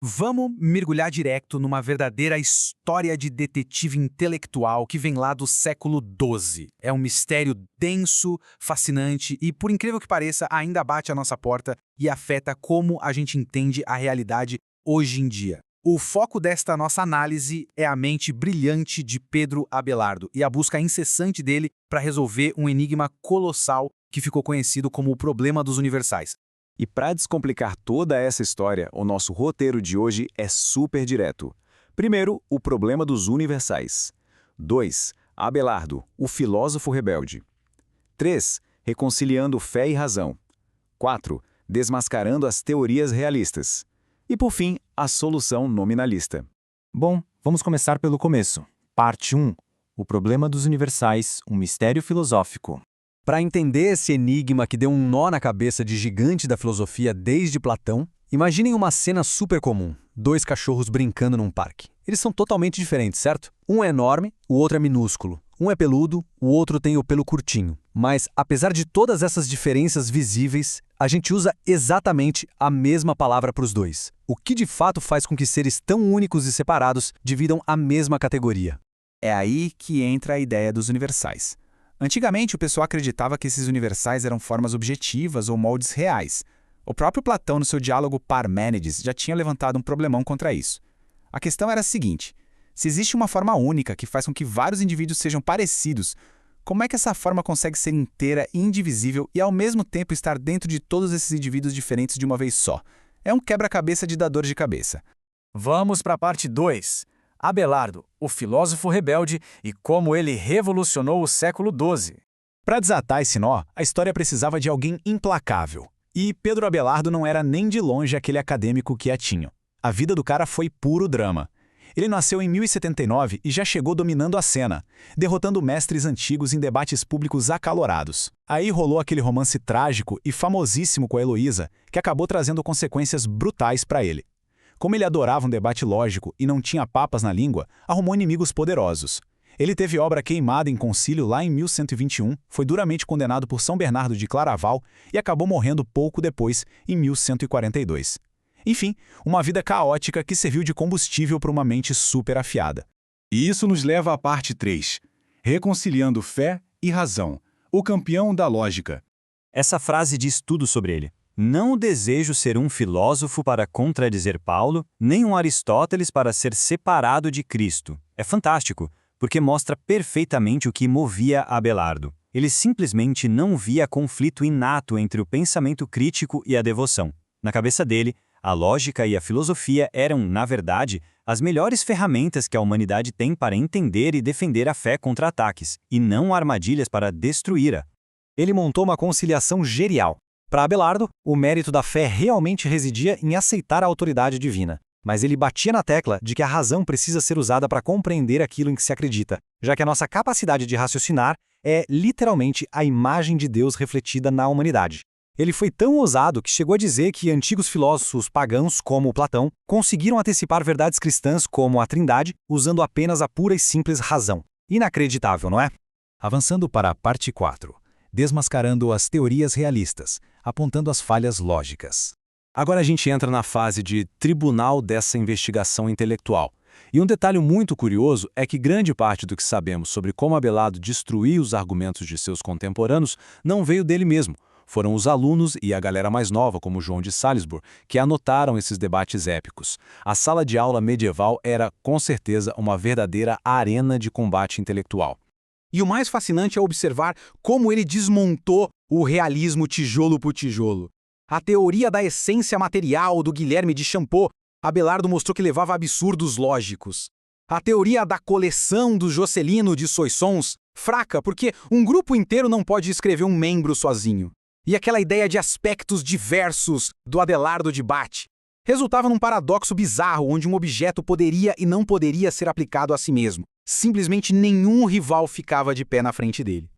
Vamos mergulhar direto numa verdadeira história de detetive intelectual que vem lá do século XII. É um mistério denso, fascinante e, por incrível que pareça, ainda bate a nossa porta e afeta como a gente entende a realidade hoje em dia. O foco desta nossa análise é a mente brilhante de Pedro Abelardo e a busca incessante dele para resolver um enigma colossal que ficou conhecido como o problema dos universais. E para descomplicar toda essa história, o nosso roteiro de hoje é super direto. Primeiro, o problema dos universais. 2. Abelardo, o filósofo rebelde. 3. Reconciliando fé e razão. 4. Desmascarando as teorias realistas. E por fim, a solução nominalista. Bom, vamos começar pelo começo. Parte 1. O problema dos universais, um mistério filosófico. Para entender esse enigma que deu um nó na cabeça de gigante da filosofia desde Platão, imaginem uma cena super comum: dois cachorros brincando num parque. Eles são totalmente diferentes, certo? Um é enorme, o outro é minúsculo. Um é peludo, o outro tem o pelo curtinho. Mas, apesar de todas essas diferenças visíveis, a gente usa exatamente a mesma palavra para os dois. O que de fato faz com que seres tão únicos e separados dividam a mesma categoria. É aí que entra a ideia dos universais. Antigamente, o pessoal acreditava que esses universais eram formas objetivas ou moldes reais. O próprio Platão, no seu diálogo Parmênides, já tinha levantado um problemão contra isso. A questão era a seguinte: se existe uma forma única que faz com que vários indivíduos sejam parecidos, como é que essa forma consegue ser inteira e indivisível e ao mesmo tempo estar dentro de todos esses indivíduos diferentes de uma vez só? É um quebra-cabeça de dar dor de cabeça. Vamos para a parte 2. Abelardo, o filósofo rebelde e como ele revolucionou o século XII. Para desatar esse nó, a história precisava de alguém implacável. E Pedro Abelardo não era nem de longe aquele acadêmico quietinho. A vida do cara foi puro drama. Ele nasceu em 1079 e já chegou dominando a cena, derrotando mestres antigos em debates públicos acalorados. Aí rolou aquele romance trágico e famosíssimo com a Heloísa, que acabou trazendo consequências brutais para ele. Como ele adorava um debate lógico e não tinha papas na língua, arrumou inimigos poderosos. Ele teve obra queimada em concílio lá em 1121, foi duramente condenado por São Bernardo de Claraval e acabou morrendo pouco depois, em 1142. Enfim, uma vida caótica que serviu de combustível para uma mente super afiada. E isso nos leva à parte 3, reconciliando fé e razão, o campeão da lógica. Essa frase diz tudo sobre ele. Não desejo ser um filósofo para contradizer Paulo, nem um Aristóteles para ser separado de Cristo. É fantástico, porque mostra perfeitamente o que movia Abelardo. Ele simplesmente não via conflito inato entre o pensamento crítico e a devoção. Na cabeça dele, a lógica e a filosofia eram, na verdade, as melhores ferramentas que a humanidade tem para entender e defender a fé contra ataques, e não armadilhas para destruí-la. Ele montou uma conciliação genial. Para Abelardo, o mérito da fé realmente residia em aceitar a autoridade divina. Mas ele batia na tecla de que a razão precisa ser usada para compreender aquilo em que se acredita, já que a nossa capacidade de raciocinar é, literalmente, a imagem de Deus refletida na humanidade. Ele foi tão ousado que chegou a dizer que antigos filósofos pagãos, como Platão, conseguiram antecipar verdades cristãs como a Trindade, usando apenas a pura e simples razão. Inacreditável, não é? Avançando para a parte 4. Desmascarando as teorias realistas, apontando as falhas lógicas. Agora a gente entra na fase de tribunal dessa investigação intelectual. E um detalhe muito curioso é que grande parte do que sabemos sobre como Abelardo destruiu os argumentos de seus contemporâneos não veio dele mesmo. Foram os alunos e a galera mais nova, como João de Salisbury, que anotaram esses debates épicos. A sala de aula medieval era, com certeza, uma verdadeira arena de combate intelectual. E o mais fascinante é observar como ele desmontou o realismo tijolo por tijolo. A teoria da essência material do Guilherme de Champeau, Abelardo mostrou que levava a absurdos lógicos. A teoria da coleção do Joscelino de Soissons, fraca porque um grupo inteiro não pode escrever um membro sozinho. E aquela ideia de aspectos diversos do Adelardo de Bath resultava num paradoxo bizarro onde um objeto poderia e não poderia ser aplicado a si mesmo. Simplesmente nenhum rival ficava de pé na frente dele.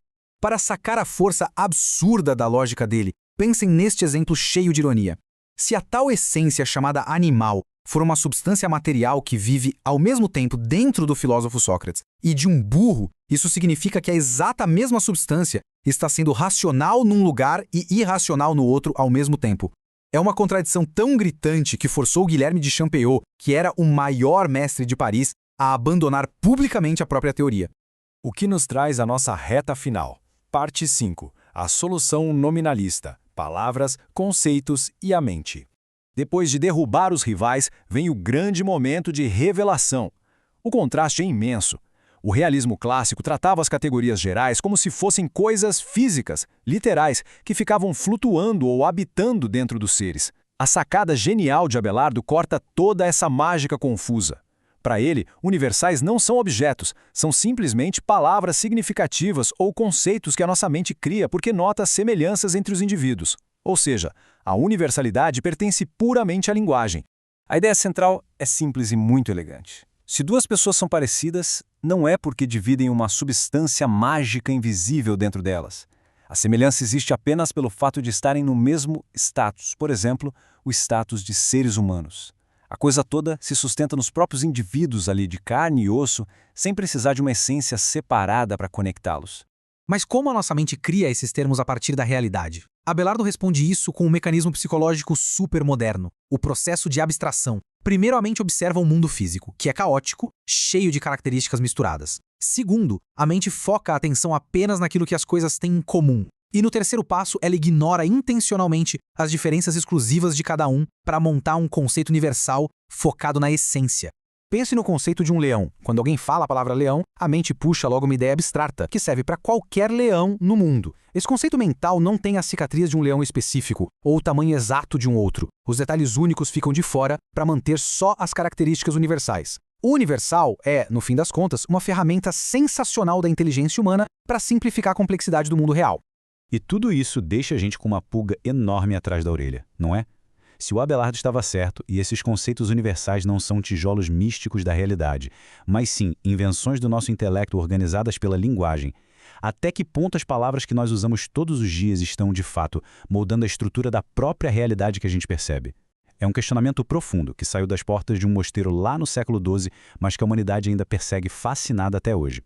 Para sacar a força absurda da lógica dele, pensem neste exemplo cheio de ironia. Se a tal essência chamada animal for uma substância material que vive ao mesmo tempo dentro do filósofo Sócrates e de um burro, isso significa que a exata mesma substância está sendo racional num lugar e irracional no outro ao mesmo tempo. É uma contradição tão gritante que forçou Guilherme de Champollion, que era o maior mestre de Paris, a abandonar publicamente a própria teoria. O que nos traz a nossa reta final. Parte 5. A solução nominalista. Palavras, conceitos e a mente. Depois de derrubar os rivais, vem o grande momento de revelação. O contraste é imenso. O realismo clássico tratava as categorias gerais como se fossem coisas físicas, literais, que ficavam flutuando ou habitando dentro dos seres. A sacada genial de Abelardo corta toda essa mágica confusa. Para ele, universais não são objetos, são simplesmente palavras significativas ou conceitos que a nossa mente cria porque nota semelhanças entre os indivíduos. Ou seja, a universalidade pertence puramente à linguagem. A ideia central é simples e muito elegante. Se duas pessoas são parecidas, não é porque dividem uma substância mágica invisível dentro delas. A semelhança existe apenas pelo fato de estarem no mesmo status, por exemplo, o status de seres humanos. A coisa toda se sustenta nos próprios indivíduos ali de carne e osso, sem precisar de uma essência separada para conectá-los. Mas como a nossa mente cria esses termos a partir da realidade? Abelardo responde isso com um mecanismo psicológico super moderno, o processo de abstração. Primeiro, a mente observa o mundo físico, que é caótico, cheio de características misturadas. Segundo, a mente foca a atenção apenas naquilo que as coisas têm em comum. E no terceiro passo, ela ignora intencionalmente as diferenças exclusivas de cada um para montar um conceito universal focado na essência. Pense no conceito de um leão. Quando alguém fala a palavra leão, a mente puxa logo uma ideia abstrata, que serve para qualquer leão no mundo. Esse conceito mental não tem a cicatriz de um leão específico, ou o tamanho exato de um outro. Os detalhes únicos ficam de fora para manter só as características universais. O universal é, no fim das contas, uma ferramenta sensacional da inteligência humana para simplificar a complexidade do mundo real. E tudo isso deixa a gente com uma pulga enorme atrás da orelha, não é? Se o Abelardo estava certo e esses conceitos universais não são tijolos místicos da realidade, mas sim invenções do nosso intelecto organizadas pela linguagem, até que ponto as palavras que nós usamos todos os dias estão, de fato, moldando a estrutura da própria realidade que a gente percebe? É um questionamento profundo que saiu das portas de um mosteiro lá no século XII, mas que a humanidade ainda persegue fascinada até hoje.